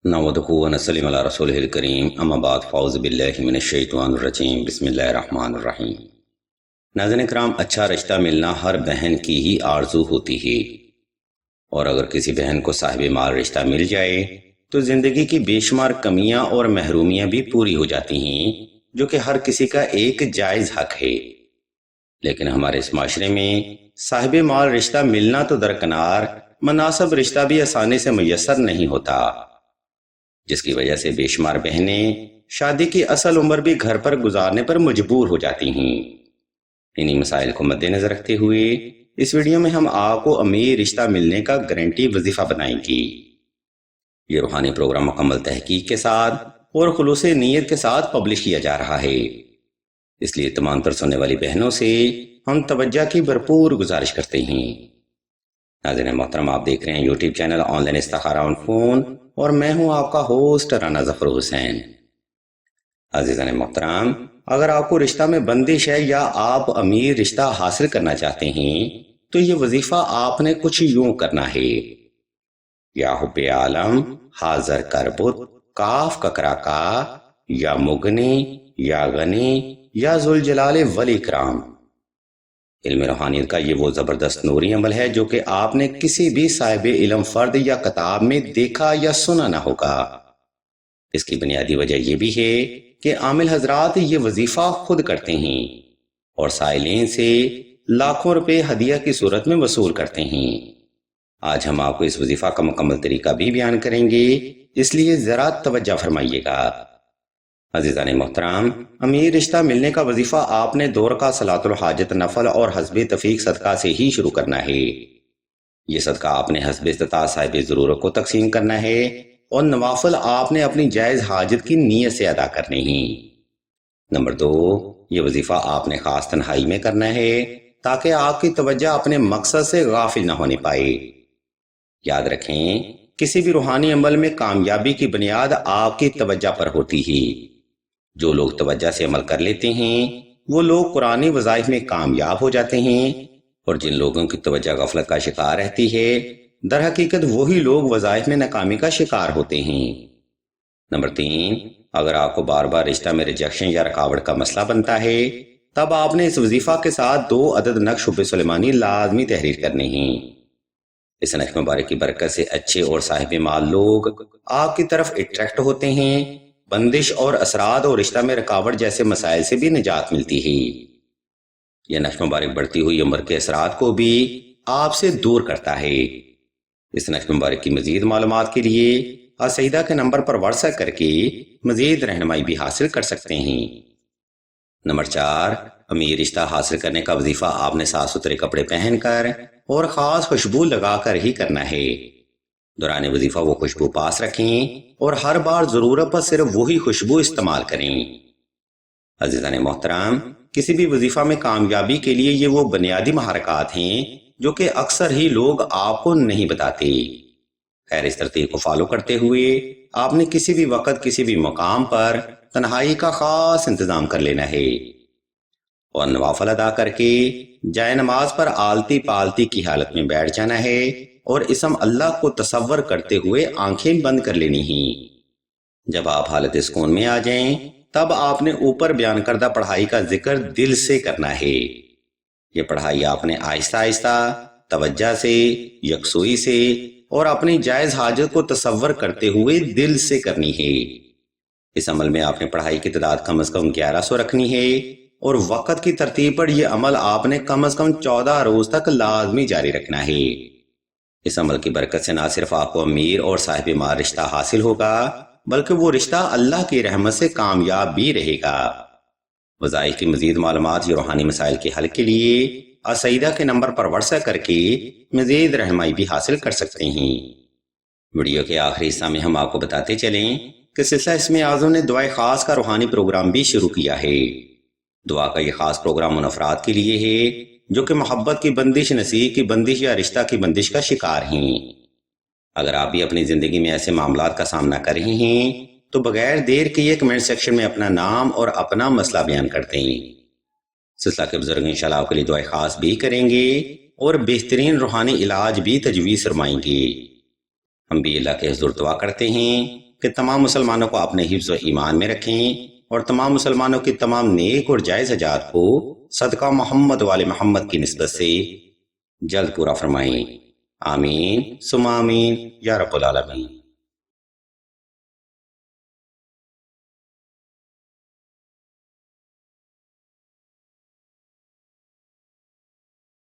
نحمدہ و نصلی علی رسولہ الکریم اما بعد فاعوذ باللہ من الشیطان الرجیم بسم اللہ الرحمن الرحیم۔ ناظرین کرام، اچھا رشتہ ملنا ہر بہن کی ہی آرزو ہوتی ہے، اور اگر کسی بہن کو صاحب مال رشتہ مل جائے تو زندگی کی بے شمار کمیاں اور محرومیاں بھی پوری ہو جاتی ہیں، جو کہ ہر کسی کا ایک جائز حق ہے۔ لیکن ہمارے اس معاشرے میں صاحب مال رشتہ ملنا تو درکنار، مناسب رشتہ بھی آسانی سے میسر نہیں ہوتا، جس کی وجہ سے بے شمار بہنیں شادی کی اصل عمر بھی گھر پر گزارنے پر مجبور ہو جاتی ہیں۔ انہی مسائل کو مد نظر رکھتے ہوئے اس ویڈیو میں ہم آپ کو امیر رشتہ ملنے کا گارنٹی وظیفہ بنائیں گے۔ یہ روحانی پروگرام مکمل تحقیق کے ساتھ اور خلوص نیت کے ساتھ پبلش کیا جا رہا ہے، اس لیے تمام تر سننے والی بہنوں سے ہم توجہ کی بھرپور گزارش کرتے ہیں۔ ناظرین محترم، آپ دیکھ رہے ہیں یوٹیوب چینل آن لائن استخارہ آن فون، اور میں ہوں آپ کا ہوسٹ رانا ظفر حسین۔ عزیزان محترم، اگر آپ کو رشتہ میں بندش ہے یا آپ امیر رشتہ حاصل کرنا چاہتے ہیں تو یہ وظیفہ آپ نے کچھ یوں کرنا ہے۔ یا حب عالم حاضر کربت کاف ککرا کا، یا مغنی یا غنی یا ذوالجلال والاکرام۔ علم روحانیت کا یہ وہ زبردست نوری عمل ہے جو کہ آپ نے کسی بھی صاحب علم فرد یا کتاب میں دیکھا یا سنا نہ ہوگا۔ اس کی بنیادی وجہ یہ بھی ہے کہ عامل حضرات یہ وظیفہ خود کرتے ہیں اور سائلین سے لاکھوں روپے ہدیہ کی صورت میں وصول کرتے ہیں۔ آج ہم آپ کو اس وظیفہ کا مکمل طریقہ بھی بیان کریں گے، اس لیے ذرا توجہ فرمائیے گا۔ عزیزان محترم، امیر رشتہ ملنے کا وظیفہ آپ نے دور کا صلاۃ الحاجت نفل اور حسب تفیق صدقہ سے ہی شروع کرنا ہے۔ یہ صدقہ آپ نے حسب استطاعت صاحب ضرورت کو تقسیم کرنا ہے، اور نوافل آپ نے اپنی جائز حاجت کی نیت سے ادا کرنے ہیں۔ نمبر 2، یہ وظیفہ آپ نے خاص تنہائی میں کرنا ہے تاکہ آپ کی توجہ اپنے مقصد سے غافل نہ ہونے پائے۔ یاد رکھیں، کسی بھی روحانی عمل میں کامیابی کی بنیاد آپ کی توجہ پر ہوتی ہے۔ جو لوگ توجہ سے عمل کر لیتے ہیں وہ لوگ قرآنی وظائف میں کامیاب ہو جاتے ہیں، اور جن لوگوں کی توجہ غفلت کا شکار رہتی ہے در حقیقت وہی لوگ وظائف میں ناکامی کا شکار ہوتے ہیں۔ نمبر 3، اگر آپ کو بار بار رشتہ میں ریجیکشن یا رکاوٹ کا مسئلہ بنتا ہے تب آپ نے اس وظیفہ کے ساتھ 2 عدد نقش حب سلیمانی لازمی تحریر کرنے ہیں۔ اس نقش مبارک کی برکت سے اچھے اور صاحب مال لوگ آپ کی طرف اٹریکٹ ہوتے ہیں، بندش اور اثرات اور رشتہ میں رکاوٹ جیسے مسائل سے بھی نجات ملتی ہے۔ یہ نقش مبارک بڑھتی ہوئی عمر کے اثرات کو بھی آپ سے دور کرتا ہے۔ اس نقش مبارک کی مزید معلومات کے لیے السیدہ کے نمبر پر واٹس ایپ کر کے مزید رہنمائی بھی حاصل کر سکتے ہیں۔ نمبر 4، امیر رشتہ حاصل کرنے کا وظیفہ آپ نے صاف ستھرے کپڑے پہن کر اور خاص خوشبو لگا کر ہی کرنا ہے۔ دوران وظیفہ وہ خوشبو پاس رکھیں اور ہر بار ضرورت پر صرف وہی خوشبو استعمال کریں۔ عزیزان محترم، کسی بھی وظیفہ میں کامیابی کے لیے یہ وہ بنیادی محرکات ہیں جو کہ اکثر ہی لوگ آپ کو نہیں بتاتے۔ خیر، اس ترتیب کو فالو کرتے ہوئے آپ نے کسی بھی وقت کسی بھی مقام پر تنہائی کا خاص انتظام کر لینا ہے، اور نوافل ادا کر کے جائے نماز پر آلتی پالتی کی حالت میں بیٹھ جانا ہے، اور اسم اللہ کو تصور کرتے ہوئے آنکھیں بند کر لینی ہیں۔ جب آپ حالت سکون میں آ جائیں تب آپ نے اوپر بیان کردہ پڑھائی کا ذکر دل سے کرنا ہے۔ یہ پڑھائی آپ نے آہستہ آہستہ، توجہ سے، یکسوئی سے اور اپنی جائز حاجت کو تصور کرتے ہوئے دل سے کرنی ہے۔ اس عمل میں آپ نے پڑھائی کی تعداد کم از کم 1100 رکھنی ہے، اور وقت کی ترتیب پر یہ عمل آپ نے کم از کم 14 روز تک لازمی جاری رکھنا ہے۔ اس عمل کی برکت سے نہ صرف آپ کو امیر اور صاحب مال رشتہ حاصل ہوگا بلکہ وہ رشتہ اللہ کی رحمت سے کامیاب بھی رہے گا۔ وظائف کی مزید معلومات یا روحانی مسائل کے حل کے لیے السیدہ کے نمبر پر واٹس ایپ کر کے مزید رہنمائی بھی حاصل کر سکتے ہیں۔ ویڈیو کے آخری حصہ میں ہم آپ کو بتاتے چلیں کہ سلسلہ اسم اعظم نے دعائے خاص کا روحانی پروگرام بھی شروع کیا ہے۔ دعا کا یہ خاص پروگرام ان افراد کے لیے ہے جو کہ محبت کی بندش، نصیب کی بندش یا رشتہ کی بندش کا شکار ہیں۔ اگر آپ بھی اپنی زندگی میں ایسے معاملات کا سامنا کر رہے ہیں تو بغیر دیر کے یہ کمنٹ سیکشن میں اپنا نام اور اپنا مسئلہ بیان کرتے ہیں۔ سلسلہ کے بزرگ انشاءاللہ آپ کے لیے دعائے خاص بھی کریں گے اور بہترین روحانی علاج بھی تجویز فرمائیں گے۔ ہم بھی اللہ کے حضور دعا کرتے ہیں کہ تمام مسلمانوں کو اپنے حفظ و ایمان میں رکھیں اور تمام مسلمانوں کی تمام نیک اور جائز حاجات کو صدقہ محمد والے محمد کی نسبت سے جلد پورا فرمائیں۔ آمین ثم آمین یا رب العالمین۔